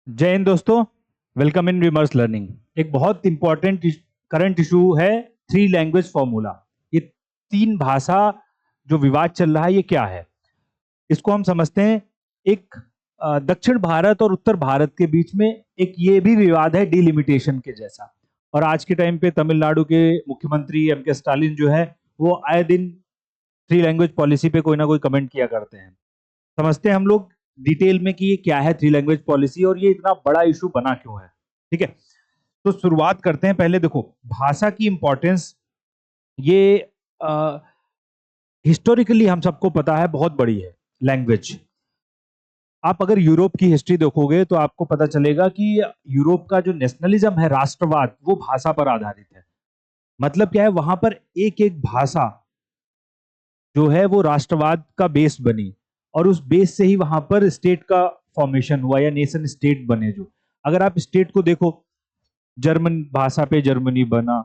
जय हिंद दोस्तों। Welcome in विमर्श लर्निंग। एक बहुत इंपॉर्टेंट करंट इशू है थ्री लैंग्वेज फॉर्मूला। ये तीन भाषा जो विवाद चल रहा है ये क्या है, इसको हम समझते हैं। एक दक्षिण भारत और उत्तर भारत के बीच में एक ये भी विवाद है डिलिमिटेशन के जैसा। और आज के टाइम पे तमिलनाडु के मुख्यमंत्री एम के स्टालिन जो है वो आए दिन थ्री लैंग्वेज पॉलिसी पे कोई ना कोई कमेंट किया करते हैं। समझते हैं हम लोग डिटेल में कि ये क्या है थ्री लैंग्वेज पॉलिसी और ये इतना बड़ा इशू बना क्यों है। ठीक है, तो शुरुआत करते हैं। पहले देखो, भाषा की इंपॉर्टेंस ये हिस्टोरिकली हम सबको पता है बहुत बड़ी है। लैंग्वेज, आप अगर यूरोप की हिस्ट्री देखोगे तो आपको पता चलेगा कि यूरोप का जो नेशनलिज्म है, राष्ट्रवाद, वो भाषा पर आधारित है। मतलब क्या है, वहां पर एक एक भाषा जो है वो राष्ट्रवाद का बेस बनी और उस बेस से ही वहां पर स्टेट का फॉर्मेशन हुआ या नेशन स्टेट बने। जो अगर आप स्टेट को देखो, जर्मन भाषा पे जर्मनी बना,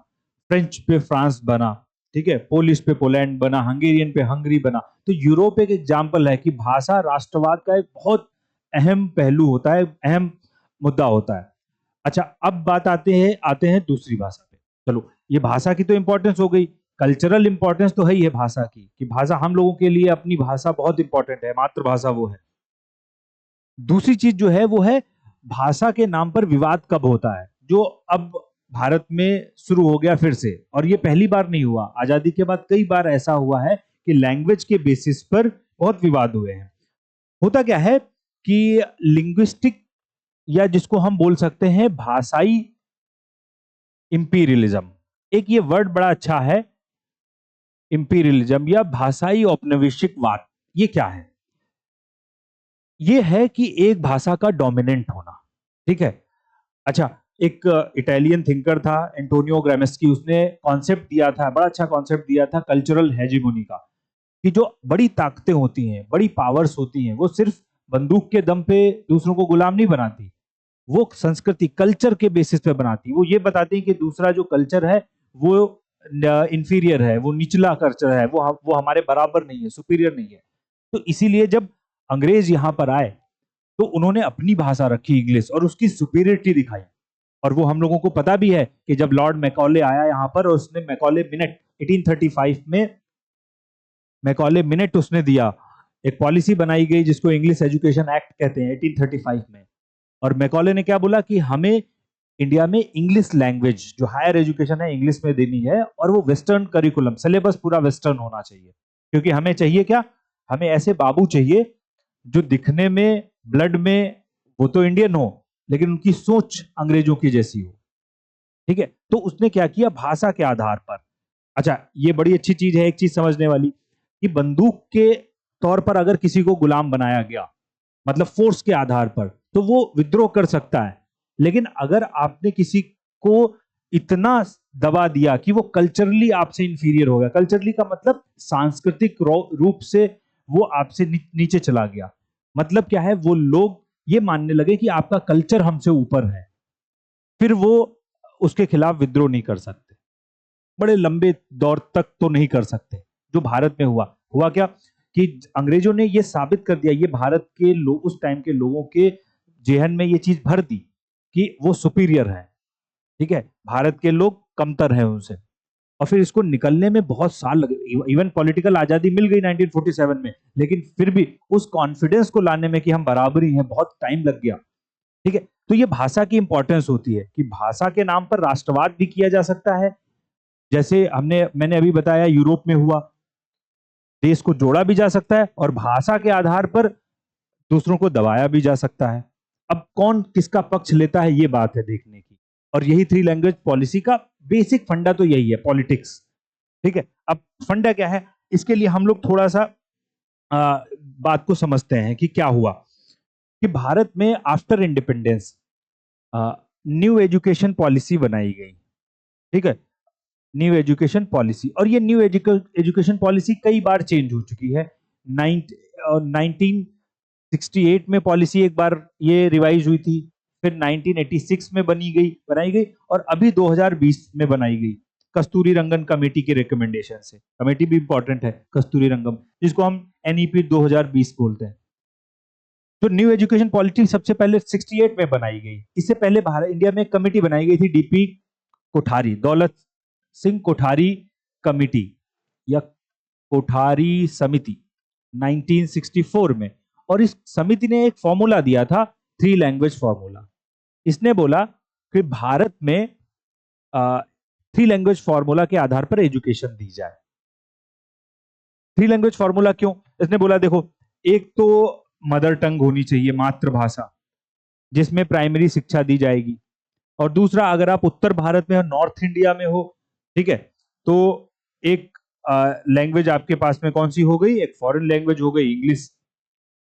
फ्रेंच पे फ्रांस बना, ठीक है, पोलिश पे पोलैंड बना, हंगेरियन पे हंगरी बना। तो यूरोप एक एग्जाम्पल है कि भाषा राष्ट्रवाद का एक बहुत अहम पहलू होता है, अहम मुद्दा होता है। अच्छा, अब बात आते हैं दूसरी भाषा पे। चलो, ये भाषा की तो इंपॉर्टेंस हो गई। कल्चरल इंपॉर्टेंस तो है ही है भाषा की, कि भाषा हम लोगों के लिए अपनी भाषा बहुत इंपॉर्टेंट है, मातृभाषा वो है। दूसरी चीज जो है वो है भाषा के नाम पर विवाद कब होता है, जो अब भारत में शुरू हो गया फिर से। और ये पहली बार नहीं हुआ, आजादी के बाद कई बार ऐसा हुआ है कि लैंग्वेज के बेसिस पर बहुत विवाद हुए हैं। होता क्या है कि लिंग्विस्टिक, या जिसको हम बोल सकते हैं भाषाई इंपीरियलिज्म, एक ये वर्ड बड़ा अच्छा है, इंपीरियलिज्म या भाषाई औपनिवेशिकवाद। ये क्या है? ये है कि एक भाषा का डोमिनेंट होना। ठीक है। अच्छा, एक इटालियन थिंकर था एंटोनियो ग्रामेस्की, उसने कॉन्सेप्ट दिया था, बड़ा अच्छा कॉन्सेप्ट दिया था, कल्चरल हेजिमोनी का। कि जो बड़ी ताकतें होती हैं, बड़ी पावर्स होती हैं, वो सिर्फ बंदूक के दम पे दूसरों को गुलाम नहीं बनाती, वो संस्कृति कल्चर के बेसिस पे बनाती। वो ये बताती है कि दूसरा जो कल्चर है वो इंफीरियर है, वो निचला कल्चर है, वो हमारे बराबर नहीं है, सुपीरियर नहीं है। तो इसीलिए जब अंग्रेज यहाँ पर आए तो उन्होंने अपनी भाषा रखी इंग्लिश और उसकी सुपीरियरिटी दिखाई। और वो हम लोगों को पता भी है कि जब लॉर्ड मैकॉले आया यहाँ पर और उसने मैकॉले मिनट 1835 में मैकॉले मिनट उसने दिया, एक पॉलिसी बनाई गई जिसको इंग्लिश एजुकेशन एक्ट कहते हैं 1835 में। और मैकॉले ने क्या बोला कि हमें इंडिया में इंग्लिश लैंग्वेज जो हायर एजुकेशन है इंग्लिश में देनी है, और वो वेस्टर्न करिकुलम, सिलेबस पूरा वेस्टर्न होना चाहिए। क्योंकि हमें चाहिए क्या, हमें ऐसे बाबू चाहिए जो दिखने में, ब्लड में वो तो इंडियन हो, लेकिन उनकी सोच अंग्रेजों की जैसी हो। ठीक है, तो उसने क्या किया, भाषा के आधार पर। अच्छा, ये बड़ी अच्छी चीज है, एक चीज समझने वाली, कि बंदूक के तौर पर अगर किसी को गुलाम बनाया गया, मतलब फोर्स के आधार पर, तो वो विद्रोह कर सकता है। लेकिन अगर आपने किसी को इतना दबा दिया कि वो कल्चरली आपसे इंफीरियर हो गया, कल्चरली का मतलब सांस्कृतिक रूप से वो आपसे नीचे चला गया, मतलब क्या है, वो लोग ये मानने लगे कि आपका कल्चर हमसे ऊपर है, फिर वो उसके खिलाफ विद्रोह नहीं कर सकते, बड़े लंबे दौर तक तो नहीं कर सकते। जो भारत में हुआ क्या कि अंग्रेजों ने ये साबित कर दिया, ये भारत के लोग, उस टाइम के लोगों के जेहन में ये चीज भर दी कि वो सुपीरियर है। ठीक है, भारत के लोग कमतर हैं उनसे। और फिर इसको निकलने में बहुत साल लगे, इवन पॉलिटिकल आजादी मिल गई 1947 में, लेकिन फिर भी उस कॉन्फिडेंस को लाने में कि हम बराबरी हैं बहुत टाइम लग गया। ठीक है, तो ये भाषा की इंपॉर्टेंस होती है कि भाषा के नाम पर राष्ट्रवाद भी किया जा सकता है, जैसे मैंने अभी बताया यूरोप में हुआ। देश को जोड़ा भी जा सकता है और भाषा के आधार पर दूसरों को दबाया भी जा सकता है। अब कौन किसका पक्ष लेता है, ये बात है देखने की। और यही थ्री लैंग्वेज पॉलिसी का बेसिक फंडा तो यही है, पॉलिटिक्स। ठीक है, अब फंडा क्या है, इसके लिए हम लोग थोड़ा सा बात को समझते हैं कि क्या हुआ। कि भारत में after independence new education policy बनाई गई। ठीक है, न्यू एजुकेशन पॉलिसी, और ये न्यू एजुकेशन पॉलिसी कई बार चेंज हो चुकी है। 1968 में पॉलिसी एक बार ये रिवाइज हुई थी, फिर 1986 में बनाई गई, और अभी 2020 में बनाई गई कस्तूरी रंगन कमेटी के रिकमेंडेशन से। कमेटी भी इंपॉर्टेंट है, कस्तूरी रंगन, जिसको हम एनईपी 2020 बोलते हैं। तो न्यू एजुकेशन पॉलिसी सबसे पहले 68 में बनाई गई। इससे पहले भारत इंडिया में एक कमेटी बनाई गई थी, डीपी कोठारी, दौलत सिंह कोठारी कमेटी या कोठारी समिति, 1964 में। और इस समिति ने एक फॉर्मूला दिया था, 3 लैंग्वेज फॉर्मूला। इसने बोला कि भारत में 3 लैंग्वेज फॉर्मूला के आधार पर एजुकेशन दी जाए। 3 लैंग्वेज फॉर्मूला क्यों? इसने बोला देखो, एक तो मदर टंग होनी चाहिए, मातृभाषा, जिसमें प्राइमरी शिक्षा दी जाएगी। और दूसरा, अगर आप उत्तर भारत में हो, नॉर्थ इंडिया में हो, ठीक है, तो एक लैंग्वेज आपके पास में कौन सी हो गई? एक फॉरेन लैंग्वेज हो गई इंग्लिश,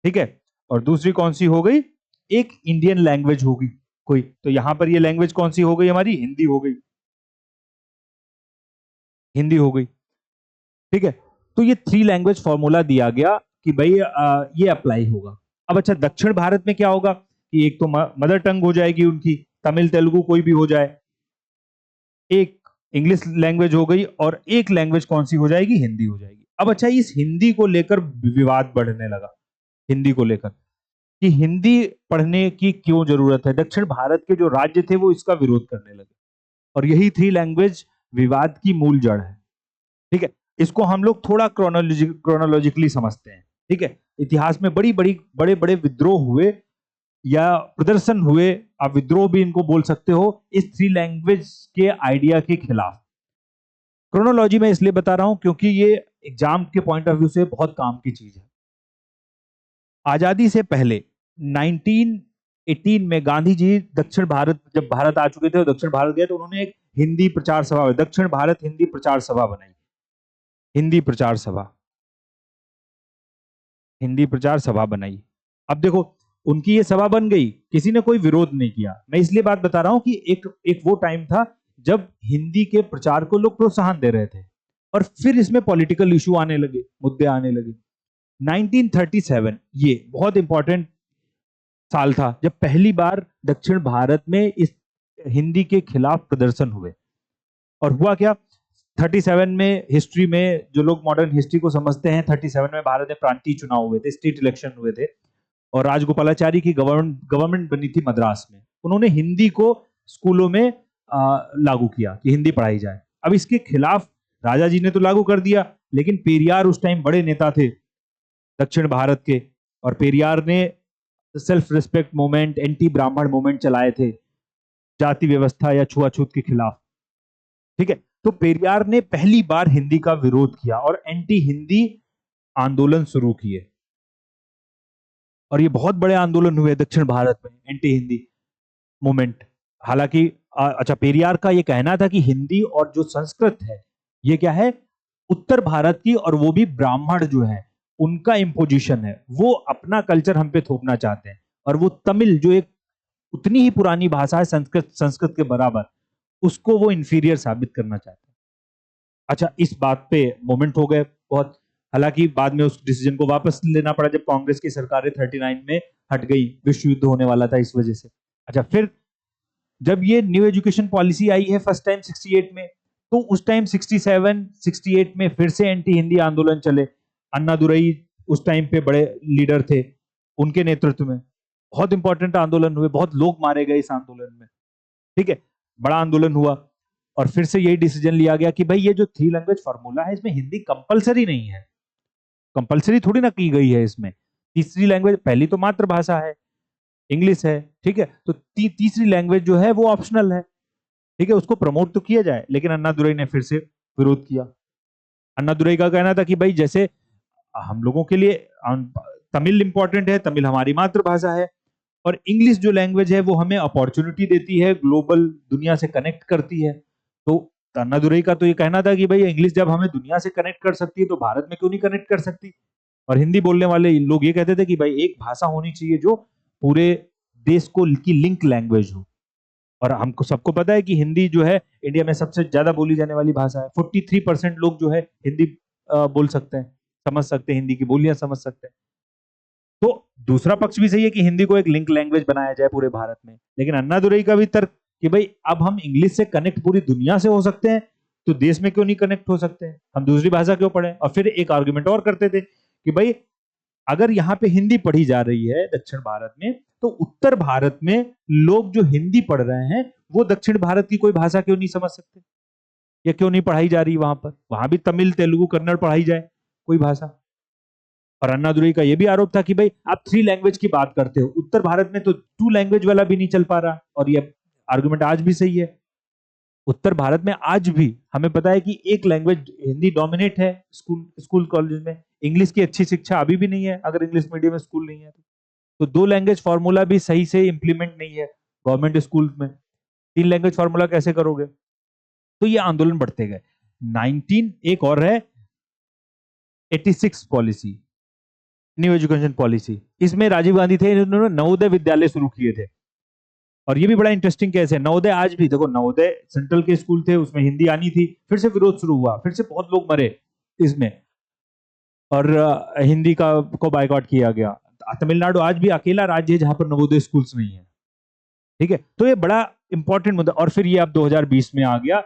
ठीक है। और दूसरी कौन सी हो गई? एक इंडियन लैंग्वेज होगी कोई। तो यहां पर ये लैंग्वेज कौन सी हो गई हमारी? हिंदी हो गई, हिंदी हो गई, ठीक है। तो ये 3 लैंग्वेज फॉर्मूला दिया गया कि भाई ये अप्लाई होगा। अब अच्छा, दक्षिण भारत में क्या होगा कि एक तो मदर टंग हो जाएगी उनकी, तमिल तेलुगु कोई भी हो जाए, एक इंग्लिश लैंग्वेज हो गई, और एक लैंग्वेज कौन सी हो जाएगी? हिंदी हो जाएगी। अब अच्छा, इस हिंदी को लेकर विवाद बढ़ने लगा, हिंदी को लेकर कि हिंदी पढ़ने की क्यों जरूरत है। दक्षिण भारत के जो राज्य थे वो इसका विरोध करने लगे, और यही 3 लैंग्वेज विवाद की मूल जड़ है, ठीक है। इसको हम लोग थोड़ा क्रोनोलॉजिकली समझते हैं, ठीक है। इतिहास में बड़ी बड़ी बड़े बड़े विद्रोह हुए या प्रदर्शन हुए, आप विद्रोह भी इनको बोल सकते हो, इस 3 लैंग्वेज के आइडिया के खिलाफ। क्रोनोलॉजी में इसलिए बता रहा हूं क्योंकि ये एग्जाम के पॉइंट ऑफ व्यू से बहुत काम की चीज है। आजादी से पहले 1918 में गांधी जी दक्षिण भारत, जब भारत आ चुके थे और दक्षिण भारत गए, तो उन्होंने एक हिंदी प्रचार सभा, दक्षिण भारत हिंदी प्रचार सभा बनाई। हिंदी प्रचार सभा, हिंदी प्रचार सभा बनाई। अब देखो, उनकी ये सभा बन गई, किसी ने कोई विरोध नहीं किया। मैं इसलिए बात बता रहा हूं कि एक वो टाइम था जब हिंदी के प्रचार को लोग प्रोत्साहन दे रहे थे, और फिर इसमें पॉलिटिकल इशू आने लगे, मुद्दे आने लगे। 1937 ये बहुत इंपॉर्टेंट साल था जब पहली बार दक्षिण भारत में इस हिंदी के खिलाफ प्रदर्शन हुए। और हुआ क्या, 37 में, हिस्ट्री में जो लोग मॉडर्न हिस्ट्री को समझते हैं, 37 में भारत में प्रांतीय चुनाव हुए थे, स्टेट इलेक्शन हुए थे, और राजगोपालाचारी की गवर्नमेंट बनी थी मद्रास में। उन्होंने हिंदी को स्कूलों में लागू किया कि हिंदी पढ़ाई जाए। अब इसके खिलाफ राजा जी ने तो लागू कर दिया, लेकिन पेरियार उस टाइम बड़े नेता थे दक्षिण भारत के, और पेरियार ने सेल्फ रिस्पेक्ट मूवमेंट, एंटी ब्राह्मण मूवमेंट चलाए थे, जाति व्यवस्था या छुआछूत के खिलाफ, ठीक है। तो पेरियार ने पहली बार हिंदी का विरोध किया और एंटी हिंदी आंदोलन शुरू किए, और ये बहुत बड़े आंदोलन हुए दक्षिण भारत में, एंटी हिंदी मूवमेंट। हालांकि अच्छा, पेरियार का ये कहना था कि हिंदी और जो संस्कृत है, ये क्या है, उत्तर भारत की, और वो भी ब्राह्मण जो है उनका इंपोजिशन है, वो अपना कल्चर हम पे थोपना चाहते हैं। और वो तमिल जो एक उतनी ही पुरानी भाषा है संस्कृत के बराबर, उसको वो इंफीरियर साबित करना चाहते हैं। अच्छा, इस बात पे मोमेंट हो गए बहुत। हालांकि बाद में उस डिसीजन को वापस लेना पड़ा जब कांग्रेस की सरकार 39 में हट गई, विश्व युद्ध होने वाला था इस वजह से। अच्छा, फिर जब ये न्यू एजुकेशन पॉलिसी आई है फर्स्ट टाइम 68 में, तो उस टाइम 67 68 में फिर से एंटी हिंदी आंदोलन चले। अन्ना दुरई उस टाइम पे बड़े लीडर थे, उनके नेतृत्व में बहुत इंपॉर्टेंट आंदोलन हुए, बहुत लोग मारे गए इस आंदोलन में, ठीक है, बड़ा आंदोलन हुआ। और फिर से यही डिसीजन लिया गया कि भाई ये जो 3 लैंग्वेज फॉर्मूला है, इसमें हिंदी कंपलसरी नहीं है, कंपलसरी थोड़ी ना की गई है इसमें। तीसरी लैंग्वेज, पहली तो मातृभाषा है, इंग्लिश है, ठीक है, तो तीसरी लैंग्वेज जो है वो ऑप्शनल है, ठीक है, उसको प्रमोट तो किया जाए। लेकिन अन्ना दुरई ने फिर से विरोध किया। अन्ना दुरई का कहना था कि भाई जैसे हम लोगों के लिए तमिल इंपॉर्टेंट है, तमिल हमारी मातृभाषा है, और इंग्लिश जो लैंग्वेज है वो हमें अपॉर्चुनिटी देती है, ग्लोबल दुनिया से कनेक्ट करती है। तो अन्ना दुरई का तो ये कहना था कि भाई इंग्लिश जब हमें दुनिया से कनेक्ट कर सकती है तो भारत में क्यों नहीं कनेक्ट कर सकती। और हिंदी बोलने वाले लोग ये कहते थे कि भाई एक भाषा होनी चाहिए जो पूरे देश को की लिंक लैंग्वेज हो। और हमको सबको पता है कि हिंदी जो है इंडिया में सबसे ज्यादा बोली जाने वाली भाषा है। 43% लोग जो है हिंदी बोल सकते हैं, समझ सकते हैं, हिंदी की बोलियां समझ सकते हैं। तो दूसरा पक्ष भी सही है कि हिंदी को एक लिंक लैंग्वेज बनाया जाए पूरे भारत में। लेकिन अन्ना दुरई का भी तर्क कि भाई अब हम इंग्लिश से कनेक्ट पूरी दुनिया से हो सकते हैं, तो देश में क्यों नहीं कनेक्ट हो सकते हैं, हम दूसरी भाषा क्यों पढ़ें। और फिर एक आर्गुमेंट और करते थे कि भाई अगर यहाँ पे हिंदी पढ़ी जा रही है दक्षिण भारत में, तो उत्तर भारत में लोग जो हिंदी पढ़ रहे हैं वो दक्षिण भारत की कोई भाषा क्यों नहीं समझ सकते, या क्यों नहीं पढ़ाई जा रही वहां पर? वहां भी तमिल, तेलुगु, कन्नड़ पढ़ाई जाए, कोई भाषा। और अन्नादुरई का यह भी आरोप था कि भाई आप 3 लैंग्वेज की बात करते हो, उत्तर भारत में तो 2 लैंग्वेज वाला भी नहीं चल पा रहा। और ये आर्गुमेंट आज भी सही है। उत्तर भारत में आज भी हमें पता है कि एक लैंग्वेज हिंदी डोमिनेट है स्कूल कॉलेज में। इंग्लिश की अच्छी शिक्षा अभी भी नहीं है, अगर इंग्लिश मीडियम स्कूल नहीं है तो 2 लैंग्वेज फॉर्मूला भी सही से इंप्लीमेंट नहीं है गवर्नमेंट स्कूल में। 3 लैंग्वेज फॉर्मूला कैसे करोगे? तो ये आंदोलन बढ़ते गए। 19 एक और है 86 पॉलिसी, न्यू एजुकेशन पॉलिसी। इसमें राजीव गांधी थे, इन्होंने नवोदय विद्यालय शुरू किए थे। और ये भी बड़ा इंटरेस्टिंग केस है। नवोदय आज भी देखो, नवोदय सेंट्रल के स्कूल थे, उसमें हिंदी आनी थी, फिर से विरोध शुरू हुआ, फिर से बहुत लोग मरे इसमें, और हिंदी का को बायकॉट किया गया। तमिलनाडु आज भी अकेला राज्य है जहां पर नवोदय स्कूल्स नहीं है। ठीक है, तो ये बड़ा इंपॉर्टेंट मुद्दा। और फिर ये अब 2020 में आ गया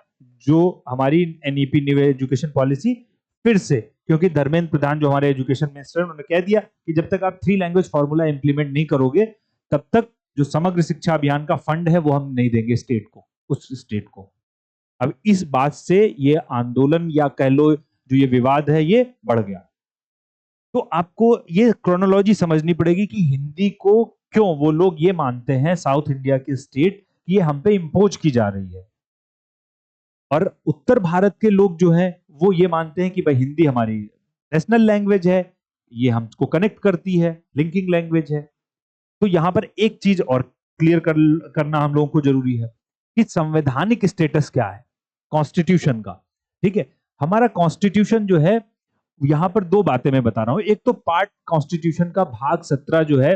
जो हमारी एनईपी, न्यू एजुकेशन पॉलिसी, फिर से, क्योंकि धर्मेंद्र प्रधान जो हमारे एजुकेशन मिनिस्टर, उन्होंने कह दिया कि जब तक आप 3 लैंग्वेज फॉर्मूला इंप्लीमेंट नहीं करोगे, तब तक जो समग्र शिक्षा अभियान का फंड है वो हम नहीं देंगे स्टेट को, उस स्टेट को। अब इस बात से ये आंदोलन, या कह लो जो ये विवाद है, ये बढ़ गया। तो आपको ये क्रोनोलॉजी समझनी पड़ेगी कि हिंदी को क्यों वो लोग ये मानते हैं, साउथ इंडिया के स्टेट, कि ये हम पे इंपोज की जा रही है। और उत्तर भारत के लोग जो हैं वो ये मानते हैं कि भाई हिंदी हमारी नेशनल लैंग्वेज है, ये हमको कनेक्ट करती है, लिंकिंग लैंग्वेज है। तो यहां पर एक चीज और क्लियर करना हम लोगों को जरूरी है कि संवैधानिक स्टेटस क्या है कॉन्स्टिट्यूशन का। ठीक है, हमारा कॉन्स्टिट्यूशन जो है, यहां पर 2 बातें मैं बता रहा हूं। एक तो पार्ट कॉन्स्टिट्यूशन का भाग 17 जो है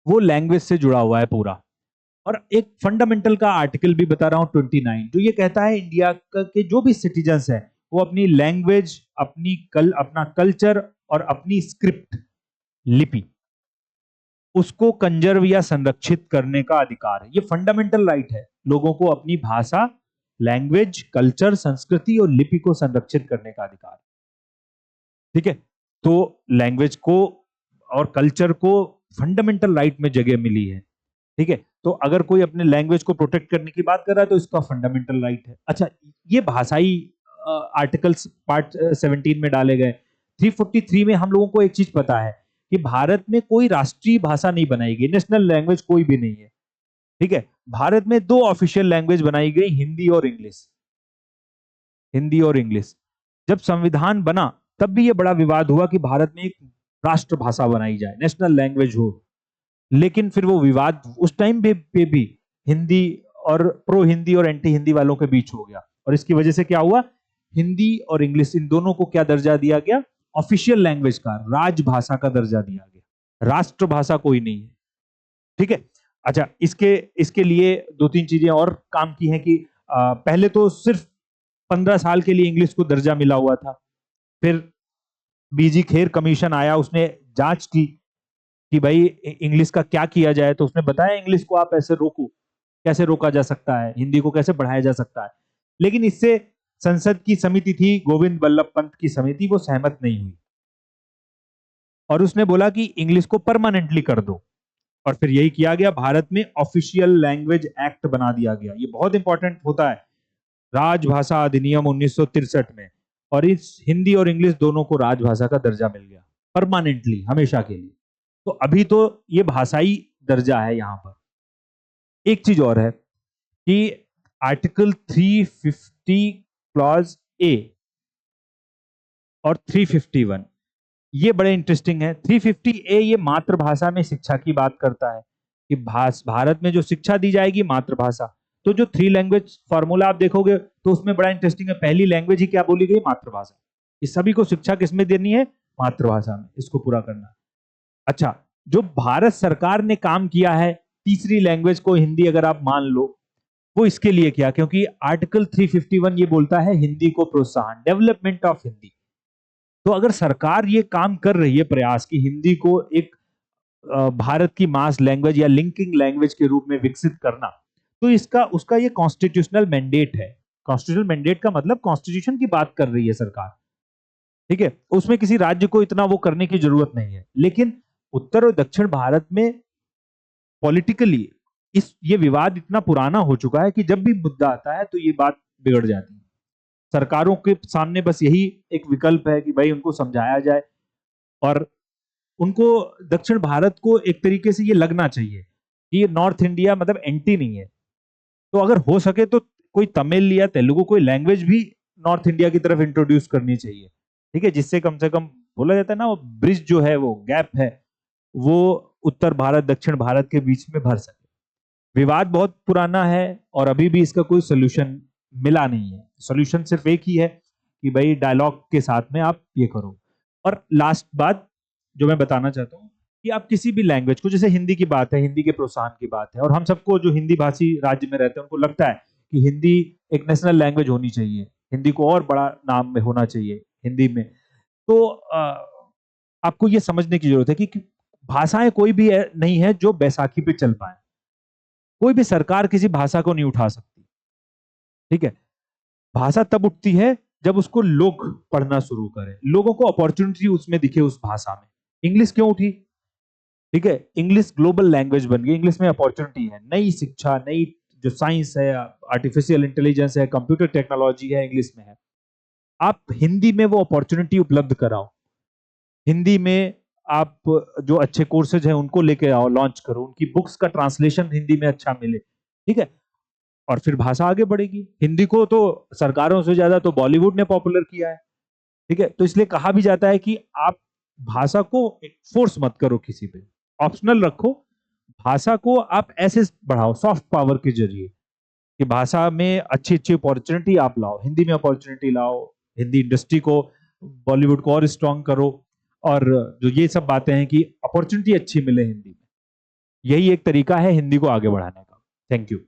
वो लैंग्वेज से जुड़ा हुआ है पूरा। और एक फंडामेंटल का आर्टिकल भी बता रहा हूं 29, जो ये कहता है इंडिया के जो भी सिटीजन्स हैं वो अपनी लैंग्वेज, अपना कल्चर और अपनी स्क्रिप्ट, लिपि, उसको कंजर्व या संरक्षित करने का अधिकार है। ये फंडामेंटल राइट है, लोगों को अपनी भाषा, लैंग्वेज, कल्चर, संस्कृति और लिपि को संरक्षित करने का अधिकार। ठीक है, तो लैंग्वेज को और कल्चर को फंडामेंटल राइट में जगह मिली है। ठीक है, तो अगर कोई अपने लैंग्वेज को प्रोटेक्ट करने की बात कर रहा है तो इसका फंडामेंटल राइट है। अच्छा, ये भाषाई आर्टिकल्स पार्ट 17 में डाले गए। 343 में हम लोगों को एक चीज पता है कि भारत में कोई राष्ट्रीय भाषा नहीं बनाई गई, नेशनल लैंग्वेज कोई भी नहीं है। ठीक है, भारत में 2 ऑफिशियल लैंग्वेज बनाई गई, हिंदी और इंग्लिश। हिंदी और इंग्लिश। जब संविधान बना तब भी ये बड़ा विवाद हुआ कि भारत में एक राष्ट्रभाषा बनाई जाए, नेशनल लैंग्वेज हो। लेकिन फिर वो विवाद उस टाइम पे भी हिंदी और प्रो हिंदी और एंटी हिंदी वालों के बीच हो गया। और इसकी वजह से क्या हुआ, हिंदी और इंग्लिश इन दोनों को क्या दर्जा दिया गया, ऑफिशियल लैंग्वेज का, राजभाषा का दर्जा दिया गया। राष्ट्रभाषा कोई नहीं है। ठीक है, अच्छा, इसके इसके लिए 2-3 चीजें और काम की हैं कि पहले तो सिर्फ 15 साल के लिए इंग्लिश को दर्जा मिला हुआ था। फिर बीजी खेर कमीशन आया, उसने जांच की कि भाई इंग्लिश का क्या किया जाए, तो उसने बताया इंग्लिश को आप ऐसे रोको, कैसे रोका जा सकता है, हिंदी को कैसे बढ़ाया जा सकता है। लेकिन इससे संसद की समिति थी, गोविंद बल्लभ पंत की समिति, वो सहमत नहीं हुई और उसने बोला कि इंग्लिश को परमानेंटली कर दो। और फिर यही किया गया, भारत में ऑफिशियल लैंग्वेज एक्ट बना दिया गया। ये बहुत इंपॉर्टेंट होता है, राजभाषा अधिनियम 1963 में। और इस हिंदी और इंग्लिश दोनों को राजभाषा का दर्जा मिल गया परमानेंटली, हमेशा के लिए। तो अभी तो ये भाषाई दर्जा है यहां पर। एक चीज और है कि आर्टिकल 350 क्लॉज ए और 351 ये बड़े इंटरेस्टिंग है। 350 ए ये मातृभाषा में शिक्षा की बात करता है कि भारत में जो शिक्षा दी जाएगी मातृभाषा। तो जो 3 लैंग्वेज फॉर्मूला आप देखोगे तो उसमें बड़ा इंटरेस्टिंग है, पहली लैंग्वेज ही क्या बोली गई, मातृभाषा। इस सभी को शिक्षा किसमें देनी है, मातृभाषा में, इसको पूरा करना। अच्छा, जो भारत सरकार ने काम किया है तीसरी लैंग्वेज को हिंदी अगर आप मान लो, वो इसके लिए किया क्योंकि आर्टिकल 351 ये बोलता है हिंदी को प्रोत्साहन, डेवलपमेंट ऑफ हिंदी। तो अगर सरकार ये काम कर रही है प्रयास कि हिंदी को एक भारत की मास लैंग्वेज या लिंकिंग लैंग्वेज के रूप में विकसित करना, तो इसका उसका ये कॉन्स्टिट्यूशनल मैंडेट है। कॉन्स्टिट्यूशनल मैंडेट का मतलब कॉन्स्टिट्यूशन की बात कर रही है सरकार। ठीक है, उसमें किसी राज्य को इतना वो करने की जरूरत नहीं है। लेकिन उत्तर और दक्षिण भारत में पॉलिटिकली ये विवाद इतना पुराना हो चुका है कि जब भी मुद्दा आता है तो ये बात बिगड़ जाती है। सरकारों के सामने बस यही एक विकल्प है कि भाई उनको समझाया जाए, और उनको दक्षिण भारत को एक तरीके से ये लगना चाहिए कि ये नॉर्थ इंडिया मतलब एंटी नहीं है। तो अगर हो सके तो कोई तमिल या तेलुगु कोई लैंग्वेज भी नॉर्थ इंडिया की तरफ इंट्रोड्यूस करनी चाहिए, ठीक है, जिससे कम से कम बोला जाता है ना, वो ब्रिज जो है, वो गैप है, वो उत्तर भारत दक्षिण भारत के बीच में भर सके। विवाद बहुत पुराना है और अभी भी इसका कोई सोल्यूशन मिला नहीं है। सोल्यूशन सिर्फ एक ही है कि भाई डायलॉग के साथ में आप ये करो। और लास्ट बात जो मैं बताना चाहता हूँ कि आप किसी भी लैंग्वेज को, जैसे हिंदी की बात है, हिंदी के प्रोत्साहन की बात है, और हम सबको जो हिंदी भाषी राज्य में रहते हैं उनको लगता है कि हिंदी एक नेशनल लैंग्वेज होनी चाहिए, हिंदी को और बड़ा नाम में होना चाहिए हिंदी में। तो आपको ये समझने की जरूरत है कि भाषाएं कोई भी नहीं है जो बैसाखी पे चल पाए। कोई भी सरकार किसी भाषा को नहीं उठा सकती, ठीक है। भाषा तब उठती है जब उसको लोग पढ़ना शुरू करें, लोगों को अपॉर्चुनिटी उसमें दिखे उस भाषा में। इंग्लिश क्यों उठी? ठीक है, इंग्लिश ग्लोबल लैंग्वेज बन गई, इंग्लिश में अपॉर्चुनिटी है, नई शिक्षा, नई जो साइंस है, आर्टिफिशियल इंटेलिजेंस है, कंप्यूटर टेक्नोलॉजी है, इंग्लिश में है। आप हिंदी में वो अपॉर्चुनिटी उपलब्ध कराओ, हिंदी में आप जो अच्छे कोर्सेज हैं उनको लेके आओ, लॉन्च करो, उनकी बुक्स का ट्रांसलेशन हिंदी में अच्छा मिले, ठीक है, और फिर भाषा आगे बढ़ेगी। हिंदी को तो सरकारों से ज्यादा तो बॉलीवुड ने पॉपुलर किया है, ठीक है। तो इसलिए कहा भी जाता है कि आप भाषा को फोर्स मत करो किसी पे, ऑप्शनल रखो। भाषा को आप ऐसे बढ़ाओ सॉफ्ट पावर के जरिए कि भाषा में अच्छी अच्छी अपॉर्चुनिटी आप लाओ, हिंदी में अपॉर्चुनिटी लाओ, हिंदी इंडस्ट्री को, बॉलीवुड को और स्ट्रॉन्ग करो। और जो ये सब बातें हैं कि अपॉर्चुनिटी अच्छी मिले हिंदी में, यही एक तरीका है हिंदी को आगे बढ़ाने का। Thank you.